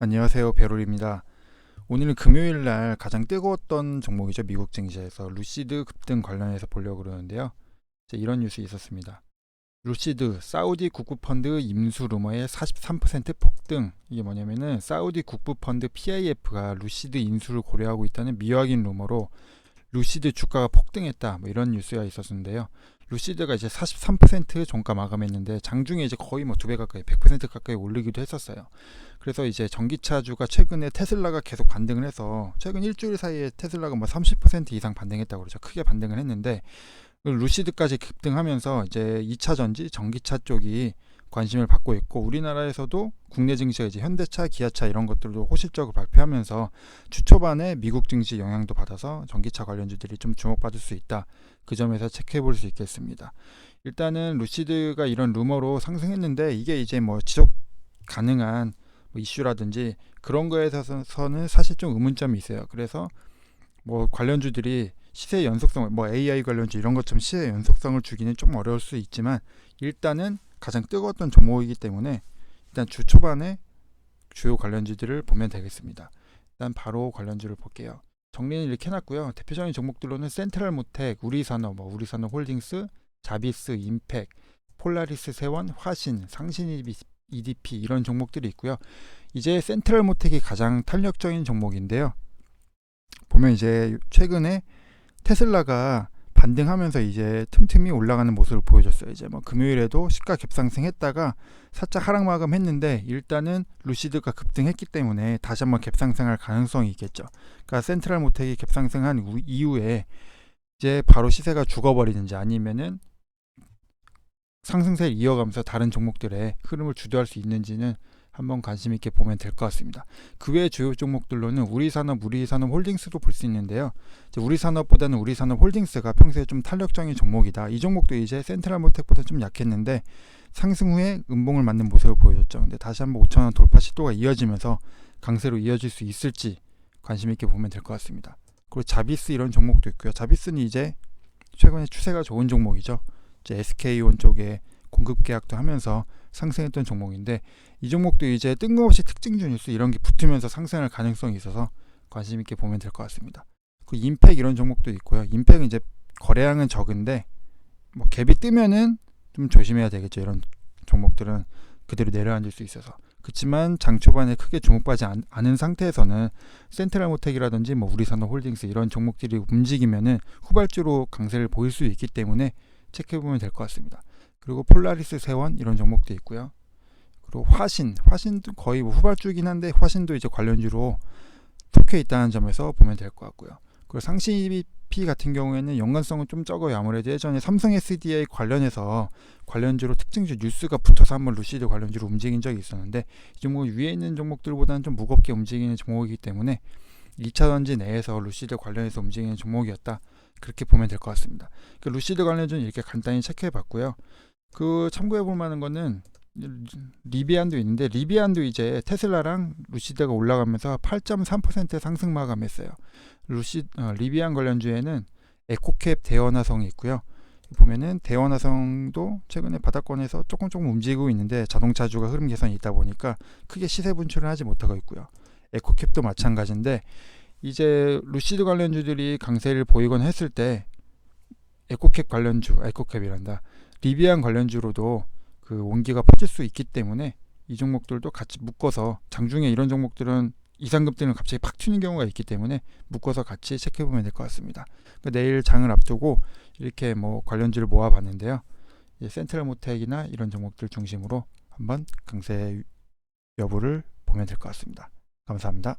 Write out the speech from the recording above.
안녕하세요, 베롤입니다. 오늘은 금요일 날 가장 뜨거웠던 종목이죠. 미국 증시에서 루시드 급등 관련해서 보려고 그러는데요. 이런 뉴스 있었습니다. 루시드 사우디 국부펀드 임수 루머의 43% 폭등. 이게 뭐냐면은 사우디 국부펀드 PIF가 루시드 인수를 고려하고 있다는 미확인 루머로 루시드 주가가 폭등했다, 뭐 이런 뉴스가 있었는데요. 루시드가 이제 43% 종가 마감했는데 장중에 이제 거의 뭐 2배 가까이 100% 가까이 올리기도 했었어요. 그래서 이제 전기차주가 최근에 테슬라가 계속 반등을 해서 최근 일주일 사이에 테슬라가 뭐 30% 이상 반등했다고 그러죠. 크게 반등을 했는데 루시드까지 급등하면서 이제 2차 전지 전기차 쪽이 관심을 받고 있고, 우리나라에서도 국내 증시가 이제 현대차, 기아차 이런 것들도 호실적으로 발표하면서 주 초반에 미국 증시 영향도 받아서 전기차 관련주들이 좀 주목받을 수 있다. 그 점에서 체크해 볼 수 있겠습니다. 일단은 루시드가 이런 루머로 상승했는데 이게 이제 뭐 지속 가능한 뭐 이슈라든지 그런 거에 있어서는 사실 좀 의문점이 있어요. 그래서 뭐 관련주들이 시세 연속성, 뭐 AI 관련주 이런 것처럼 시세 연속성을 주기는 좀 어려울 수 있지만 일단은 가장 뜨거웠던 종목이기 때문에 일단 주 초반에 주요 관련주들을 보면 되겠습니다. 일단 바로 관련주를 볼게요. 정리는 이렇게 해놨고요. 대표적인 종목들로는 센트럴모텍, 우리산업, 우리산업홀딩스, 자비스, 임팩, 폴라리스, 세원, 화신, 상신 EDP 이런 종목들이 있고요. 이제 센트럴모텍이 가장 탄력적인 종목인데요. 보면 이제 최근에 테슬라가 반등하면서 이제 틈틈이 올라가는 모습을 보여줬어요. 이제 뭐 금요일에도 시가 갭상승했다가 살짝 하락 마감했는데 일단은 루시드가 급등했기 때문에 다시 한번 갭상승할 가능성이 있겠죠. 그러니까 센트럴모텍이 갭상승한 이후에 이제 바로 시세가 죽어버리는지 아니면은 상승세를 이어가면서 다른 종목들의 흐름을 주도할 수 있는지는 한번 관심 있게 보면 될 것 같습니다. 그 외 주요 종목들로는 우리산업홀딩스도 볼 수 있는데요. 우리산업보다는 우리산업홀딩스가 평소에 좀 탄력적인 종목이다. 이 종목도 이제 센트럴모텍보다 좀 약했는데 상승 후에 음봉을 맞는 모습을 보여줬죠. 근데 다시 한번 5,000원 돌파 시도가 이어지면서 강세로 이어질 수 있을지 관심 있게 보면 될 것 같습니다. 그리고 자비스 이런 종목도 있고요. 자비스는 이제 최근에 추세가 좋은 종목이죠. 이제 SK온 쪽에 공급 계약도 하면서 상승했던 종목인데 이 종목도 이제 뜬금없이 특징주 뉴스 이런 게 붙으면서 상승할 가능성이 있어서 관심 있게 보면 될 것 같습니다. 그 임팩 이런 종목도 있고요. 임팩은 이제 거래량은 적은데 뭐 갭이 뜨면은 좀 조심해야 되겠죠. 이런 종목들은 그대로 내려앉을 수 있어서. 그렇지만 장 초반에 크게 주목받지 않은 상태에서는 센트럴모텍이라든지 뭐 우리산업홀딩스 이런 종목들이 움직이면은 후발주로 강세를 보일 수 있기 때문에 체크해보면 될 것 같습니다. 그리고 폴라리스, 세원 이런 종목도 있고요. 그리고 화신도 거의 뭐 후발주긴 한데 화신도 이제 관련주로 속해 있다는 점에서 보면 될 것 같고요. 그리고 상신 EDP 같은 경우에는 연관성은 좀 적어요. 아무래도 예전에 삼성 SDI 관련해서 관련주로 특징주 뉴스가 붙어서 한번 루시드 관련주로 움직인 적이 있었는데 이 종목 위에 있는 종목들보다는 좀 무겁게 움직이는 종목이기 때문에 2차전지 내에서 루시드 관련해서 움직이는 종목이었다. 그렇게 보면 될 것 같습니다. 루시드 관련주는 이렇게 간단히 체크해 봤고요. 그 참고해 볼 만한 거는 리비안도 있는데 리비안도 이제 테슬라랑 루시드가 올라가면서 8.3% 상승 마감했어요. 리비안 관련주에는 에코캡 대원화성이 있고요. 보면은 대원화성도 최근에 바닥권에서 조금 움직이고 있는데 자동차주가 흐름 개선이 있다 보니까 크게 시세 분출을 하지 못하고 있고요. 에코캡도 마찬가지인데 이제 루시드 관련주들이 강세를 보이곤 했을 때 에코캡이란다. 리비안 관련주로도 그 온기가 퍼질 수 있기 때문에 이 종목들도 같이 묶어서 장중에 이런 종목들은 이상급등을 갑자기 팍 튀는 경우가 있기 때문에 묶어서 같이 체크해보면 될 것 같습니다. 그러니까 내일 장을 앞두고 이렇게 뭐 관련주를 모아봤는데요. 센트럴모텍이나 이런 종목들 중심으로 한번 강세 여부를 보면 될 것 같습니다. 감사합니다.